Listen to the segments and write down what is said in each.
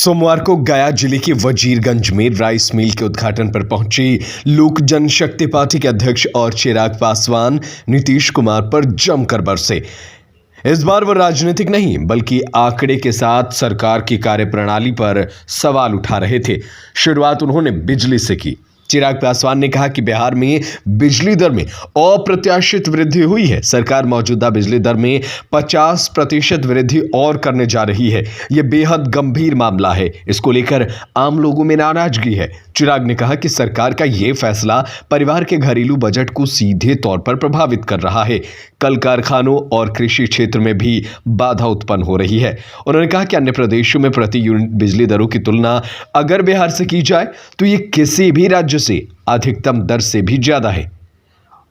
सोमवार को गया जिले के वजीरगंज में राइस मिल के उद्घाटन पर पहुंची लोक जनशक्ति पार्टी के अध्यक्ष और चिराग पासवान नीतीश कुमार पर जमकर बरसे। इस बार वो राजनीतिक नहीं बल्कि आंकड़े के साथ सरकार की कार्यप्रणाली पर सवाल उठा रहे थे। शुरुआत उन्होंने बिजली से की। चिराग पासवान ने कहा कि बिहार में बिजली दर में अप्रत्याशित वृद्धि हुई है। सरकार मौजूदा बिजली दर में 50% वृद्धि और करने जा रही है। यह बेहद गंभीर मामला है। इसको लेकर आम लोगों में नाराजगी है। चिराग ने कहा कि सरकार का यह फैसला परिवार के घरेलू बजट को सीधे तौर पर प्रभावित कर रहा है। कल कारखानों और कृषि क्षेत्र में भी बाधा उत्पन्न हो रही है। उन्होंने कहा कि अन्य प्रदेशों में प्रति यूनिट बिजली दरों की तुलना अगर बिहार से की जाए तो ये किसी भी राज्य से अधिकतम दर से भी ज्यादा है।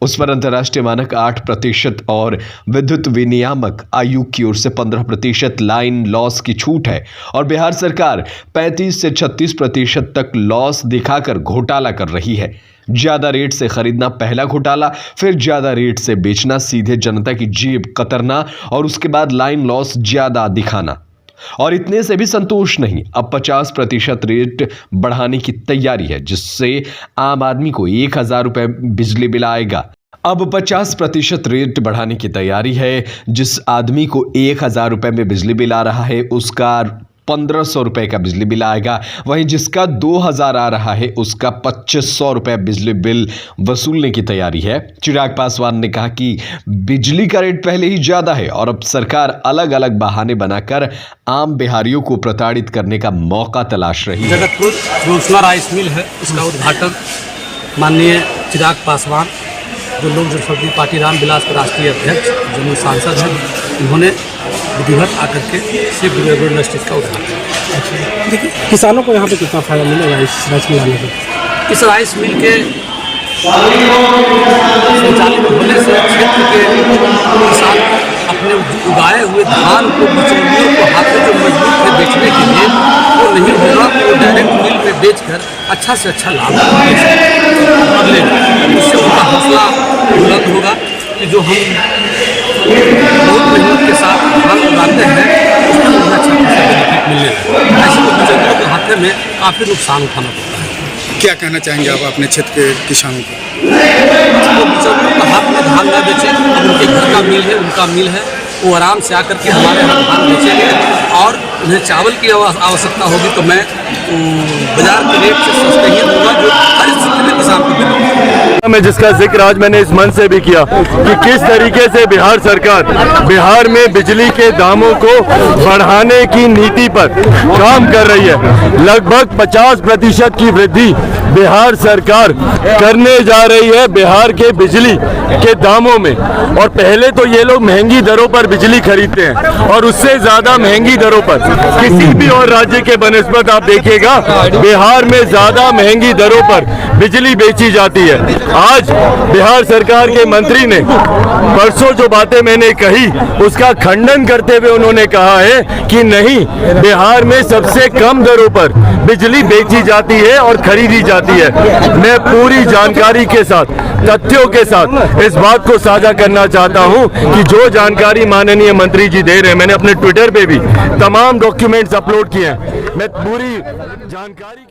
उस पर अंतर्राष्ट्रीय मानक 8% और विद्युत विनियामक आयोग की ओर से 15% लाइन लॉस की छूट है और बिहार सरकार 35 से 36% तक लॉस दिखाकर घोटाला कर रही है। ज्यादा रेट से खरीदना पहला घोटाला, फिर ज्यादा रेट से बेचना, सीधे जनता की जेब कतरना और उसके बाद लाइन लॉस ज्यादा दिखाना। और इतने से भी संतोष नहीं, अब 50% रेट बढ़ाने की तैयारी है जिससे आम आदमी को 1000 रुपए बिजली बिल आएगा। अब 50% रेट बढ़ाने की तैयारी है। जिस आदमी को 1000 रुपए में बिजली बिल आ रहा है उसका 1500 रुपए का बिजली बिल आएगा। वहीं जिसका 2000 आ रहा है उसका 2500 रुपए बिजली बिल वसूलने की तैयारी है। चिराग पासवान ने कहा कि बिजली का रेट पहले ही ज्यादा है और अब सरकार अलग अलग बहाने बनाकर आम बिहारियों को प्रताड़ित करने का मौका तलाश रही है। जगतपुर जो राइस मिल है उसका उद्घाटन माननीय चिराग पासवान जो लोक जनशक्ति पार्टी रामविलास के राष्ट्रीय अध्यक्ष जम्मू सांसद हैं, उन्होंने विधिवत आकर के सिर्फ इंडस्ट्रीज का उद्घाटन। देखिए किसानों को यहाँ पे कितना फायदा मिलेगा इस राइस मिल आने से? इस राइस मिल के संचालित होने से क्षेत्र के किसान अपने उगाए हुए धान को बिचौलियों को हाथों जो मजबूत है बेचने के लिए वो नहीं होगा। वो डायरेक्ट मिल में बेचकर अच्छा से अच्छा लाभ लेंगे। उससे उनका हौसला बुलंद होगा कि जो हम बहुत मेहनत के साथ धान उगाते हैं उसमें उन्हें अच्छा खासा बेनिफिट मिलने लगा। ऐसे में बिचौलियों के हाथ में काफ़ी नुकसान उठाना पड़ता है। क्या कहना चाहेंगे आप अपने क्षेत्र के किसानों को? बिचौलियों के हाथ में धान न बेचें। उनके घर का मिल है, उनका मिल है, वो आराम से आकर के हमारे यहाँ धान बेचेंगे और उन्हें चावल की आवश्यकता होगी तो मैं बाजार के रेट से सस्ते ही दूंगा जो हर स्थिति में किसान को मिलेगा। मैं जिसका जिक्र आज मैंने इस मंच से भी किया कि किस तरीके से बिहार सरकार बिहार में बिजली के दामों को बढ़ाने की नीति पर काम कर रही है। लगभग 50% की वृद्धि बिहार सरकार करने जा रही है बिहार के बिजली के दामों में। और पहले तो ये लोग महंगी दरों पर बिजली खरीदते हैं और उससे ज्यादा महंगी दरों पर किसी भी और राज्य के बनस्पत आप देखिएगा बिहार में ज्यादा महंगी दरों पर बिजली बेची जाती है। आज बिहार सरकार के मंत्री ने परसों जो बातें मैंने कही उसका खंडन करते हुए उन्होंने कहा है कि नहीं, बिहार में सबसे कम दरों पर बिजली बेची जाती है और खरीदी जाती है। मैं पूरी जानकारी के साथ, तथ्यों के साथ इस बात को साझा करना चाहता हूं कि जो जानकारी माननीय मंत्री जी दे रहे हैं, मैंने अपने ट्विटर पे भी तमाम डॉक्यूमेंट्स अपलोड किए हैं। मैं पूरी जानकारी